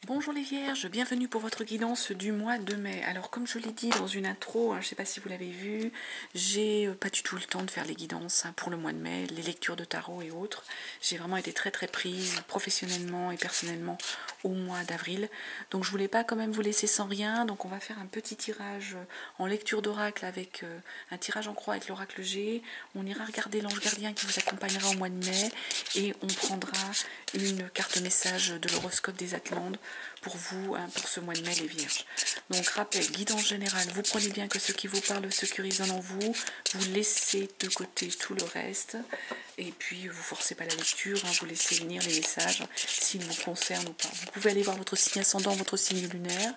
Bonjour les Vierges, bienvenue pour votre guidance du mois de mai. Alors comme je l'ai dit dans une intro, je ne sais pas si vous l'avez vu, j'ai pas du tout le temps de faire les guidances pour le mois de mai, les lectures de tarot et autres. J'ai vraiment été très prise professionnellement et personnellement au mois d'avril. Donc je voulais pas quand même vous laisser sans rien, donc on va faire un petit tirage en lecture d'oracle avec un tirage en croix avec l'oracle G. On ira regarder l'ange gardien qui vous accompagnera au mois de mai et on prendra une carte message de l'horoscope des Atlantes pour vous, pour ce mois de mai les Vierges. Donc rappel, guidance générale, vous prenez bien que ce qui vous parle, ce qui résonne en vous, vous laissez de côté tout le reste, et puis vous forcez pas la lecture, vous laissez venir les messages, s'ils vous concernent ou pas. Vous pouvez aller voir votre signe ascendant, votre signe lunaire,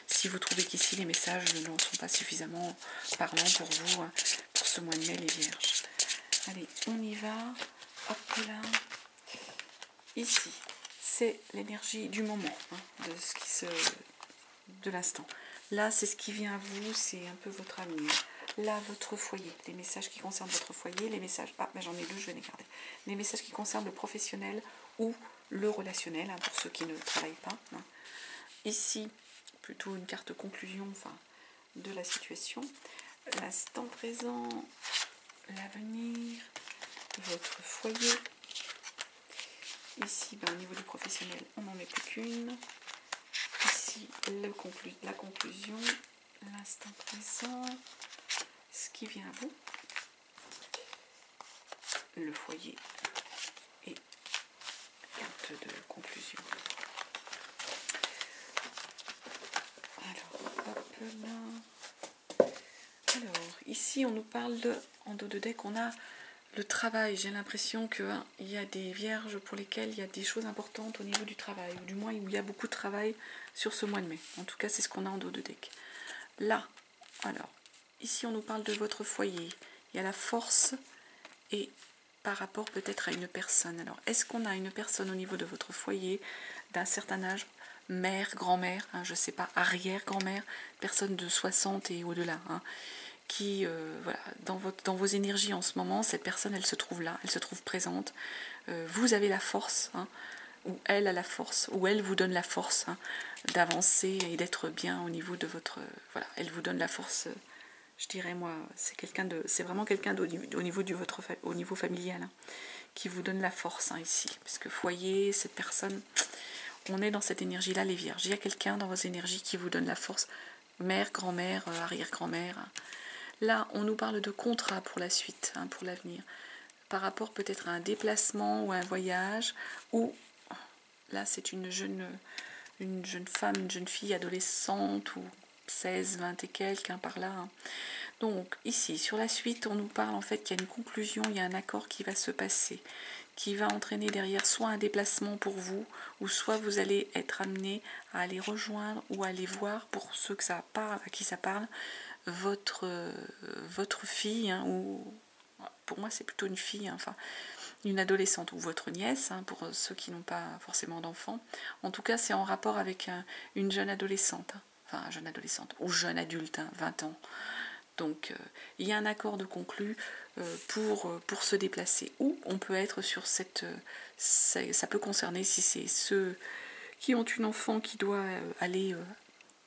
si vous trouvez qu'ici les messages ne sont pas suffisamment parlants pour vous, pour ce mois de mai les Vierges. Allez, on y va, hop là, ici. C'est l'énergie du moment, de l'instant. Là, c'est ce qui vient à vous, c'est un peu votre avenir. Là, votre foyer, les messages qui concernent votre foyer, les messages... Ah, mais j'en ai deux, je vais les garder. Les messages qui concernent le professionnel ou le relationnel, pour ceux qui ne travaillent pas. Ici, plutôt une carte conclusion, de la situation. L'instant présent, l'avenir, votre foyer. Ici, au niveau du professionnel, on n'en met plus qu'une. Ici, la conclusion, l'instant présent, ce qui vient à vous, le foyer et carte de conclusion. Alors, hop là. Alors, ici, on nous parle en dos de deck, on a le travail. J'ai l'impression qu'il y a des vierges pour lesquelles il y a des choses importantes au niveau du travail, ou du moins où il y a beaucoup de travail sur ce mois de mai. En tout cas, c'est ce qu'on a en dos de deck. Là, alors, ici on nous parle de votre foyer. Il y a la force et par rapport peut-être à une personne. Alors, est-ce qu'on a une personne au niveau de votre foyer d'un certain âge, mère, grand-mère, je ne sais pas, arrière-grand-mère, personne de 60 et au-delà, qui, voilà, dans vos énergies en ce moment, cette personne, elle se trouve là, elle se trouve présente. Vous avez la force, ou elle a la force, ou elle vous donne la force d'avancer et d'être bien au niveau de votre... voilà, elle vous donne la force, je dirais moi, c'est vraiment quelqu'un au niveau familial, qui vous donne la force ici. Parce que foyer, cette personne, on est dans cette énergie-là, les Vierges. Il y a quelqu'un dans vos énergies qui vous donne la force, mère, grand-mère, arrière-grand-mère. Là, on nous parle de contrat pour la suite, pour l'avenir, par rapport peut-être à un déplacement ou à un voyage, ou là, c'est une jeune femme, une jeune fille adolescente, ou 16, 20 et quelques, par là. Donc, ici, sur la suite, on nous parle en fait qu'il y a une conclusion, il y a un accord qui va se passer, qui va entraîner derrière soit un déplacement pour vous, ou soit vous allez être amené à aller rejoindre ou à aller voir, pour ceux que ça parle, à qui ça parle, votre fille, ou pour moi c'est plutôt une fille, une adolescente, ou votre nièce, pour ceux qui n'ont pas forcément d'enfants. En tout cas, c'est en rapport avec une jeune adolescente, jeune adolescente, ou jeune adulte, 20 ans. Donc, il y a un accord de conclu pour se déplacer. Ou on peut être sur cette... ça peut concerner, si c'est ceux qui ont une enfant qui doit aller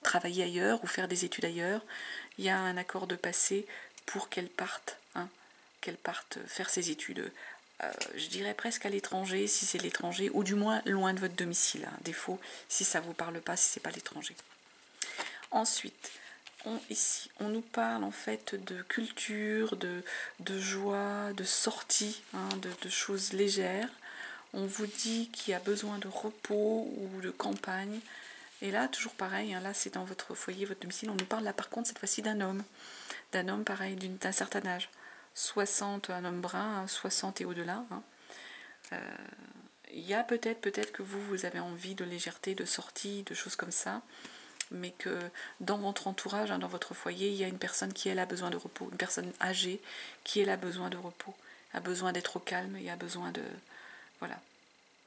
travailler ailleurs ou faire des études ailleurs, il y a un accord de passé pour qu'elle parte faire ses études. Je dirais presque à l'étranger, si c'est l'étranger, ou du moins loin de votre domicile. Défaut, si ça ne vous parle pas, si ce n'est pas l'étranger. Ensuite, ici, on nous parle en fait de culture, de joie, de sortie, de choses légères. On vous dit qu'il y a besoin de repos ou de campagne. Et là, toujours pareil, là c'est dans votre foyer, votre domicile. On nous parle là par contre cette fois-ci d'un homme pareil, d'un certain âge. 60, un homme brun, 60 et au-delà. Il y a peut-être que vous avez envie de légèreté, de sortie, de choses comme ça, mais que dans votre entourage, dans votre foyer, il y a une personne qui elle a besoin de repos, une personne âgée qui elle a besoin de repos, a besoin d'être au calme et a besoin de voilà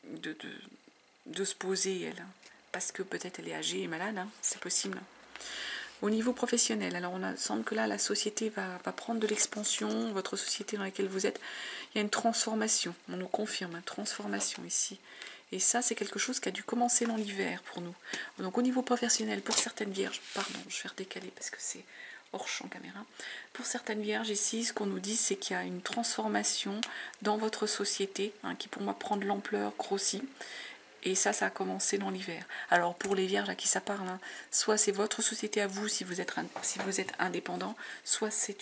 de se poser elle, parce que peut-être elle est âgée et malade, c'est possible. Au niveau professionnel, alors on semble que là la société va prendre de l'expansion, votre société dans laquelle vous êtes, il y a une transformation, on nous confirme une transformation ici. Et ça, c'est quelque chose qui a dû commencer dans l'hiver pour nous. Donc au niveau professionnel, pour certaines vierges, pardon, je vais redécaler parce que c'est hors champ caméra. Pour certaines vierges ici, ce qu'on nous dit, c'est qu'il y a une transformation dans votre société, hein, qui pour moi prend de l'ampleur, grossit. Et ça a commencé dans l'hiver. Alors pour les vierges à qui ça parle, hein, soit c'est votre société à vous si vous êtes indépendant, soit c'est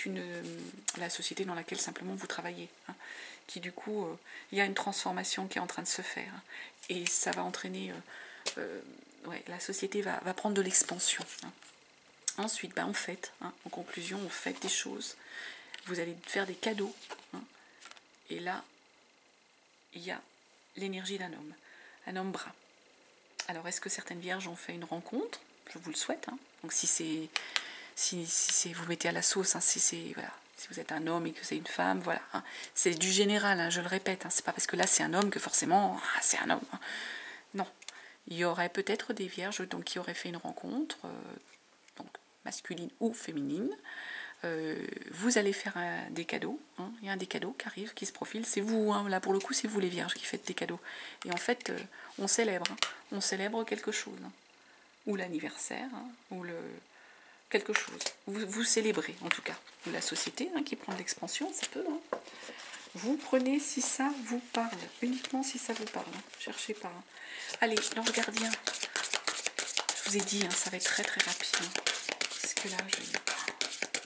la société dans laquelle simplement vous travaillez. Hein, qui du coup, il y a une transformation qui est en train de se faire. Hein, et ça va entraîner... la société va prendre de l'expansion. Hein. Ensuite, en fait, hein, en conclusion, on fait des choses. Vous allez faire des cadeaux. Hein, et là, il y a l'énergie d'un homme. Un homme brun. Alors, est-ce que certaines vierges ont fait une rencontre? Je vous le souhaite. Hein. Donc, si vous mettez à la sauce, hein, si vous êtes un homme et que c'est une femme, voilà. Hein. C'est du général, hein, je le répète. Hein, c'est pas parce que là c'est un homme que forcément c'est un homme. Hein. Non. Il y aurait peut-être des vierges donc, qui auraient fait une rencontre, donc masculine ou féminine. Vous allez faire des cadeaux, hein. Il y a un des cadeaux qui arrive, qui se profile, c'est vous, hein. Là pour le coup c'est vous les vierges qui faites des cadeaux, et en fait on célèbre quelque chose, hein. Ou l'anniversaire, hein, ou quelque chose, vous célébrez en tout cas, ou la société, hein, qui prend de l'expansion, ça peut, hein. Vous prenez si ça vous parle, uniquement si ça vous parle, hein. Cherchez pas, hein. Allez, l'ange gardien, je vous ai dit, hein, ça va être très très rapide, hein. Parce que là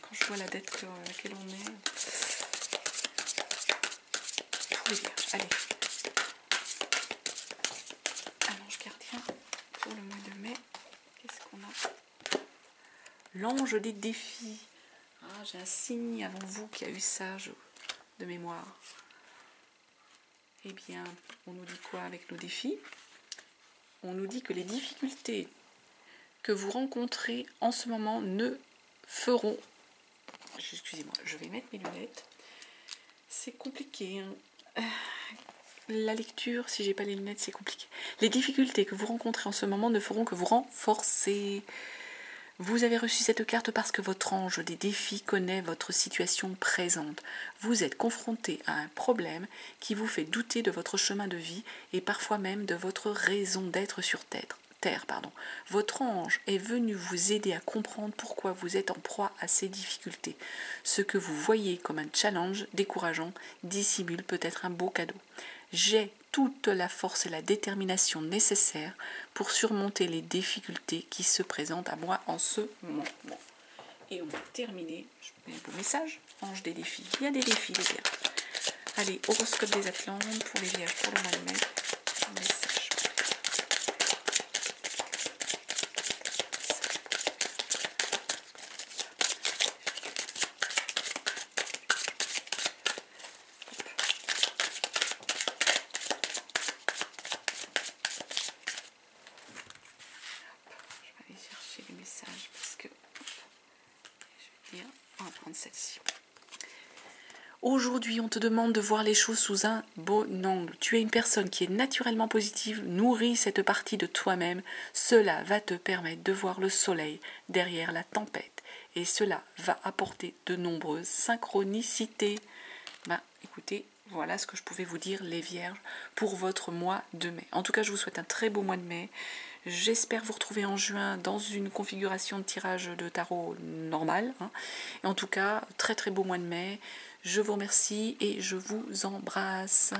quand je vois la dette à laquelle on est, pour les vierges, allez. Un ange gardien pour le mois de mai, qu'est-ce qu'on a? L'ange des défis. Ah, j'ai un signe avant vous qui a eu ça, de mémoire. Eh bien, on nous dit quoi avec nos défis? On nous dit que les difficultés que vous rencontrez en ce moment ne feront... Excusez-moi, je vais mettre mes lunettes. C'est compliqué, hein. La lecture, si j'ai pas les lunettes, c'est compliqué. Les difficultés que vous rencontrez en ce moment ne feront que vous renforcer. Vous avez reçu cette carte parce que votre ange des défis connaît votre situation présente. Vous êtes confronté à un problème qui vous fait douter de votre chemin de vie et parfois même de votre raison d'être sur terre. Votre ange est venu vous aider à comprendre pourquoi vous êtes en proie à ces difficultés. Ce que vous voyez comme un challenge décourageant dissimule peut-être un beau cadeau. J'ai toute la force et la détermination nécessaires pour surmonter les difficultés qui se présentent à moi en ce moment. Et on va terminer. Je mets un beau message. Ange des défis. Il y a des défis, les vierges. Allez, horoscope des Atlantes pour les vierges pour le mois de mai. Un message. Parce que je vais dire, on va prendre celle-ci. Aujourd'hui, on te demande de voir les choses sous un bon angle. Tu es une personne qui est naturellement positive, nourris cette partie de toi-même. Cela va te permettre de voir le soleil derrière la tempête. Et cela va apporter de nombreuses synchronicités. Écoutez, voilà ce que je pouvais vous dire, les vierges, pour votre mois de mai. En tout cas, je vous souhaite un très beau mois de mai. J'espère vous retrouver en juin dans une configuration de tirage de tarot normal. Hein. Et en tout cas, très très beau mois de mai. Je vous remercie et je vous embrasse.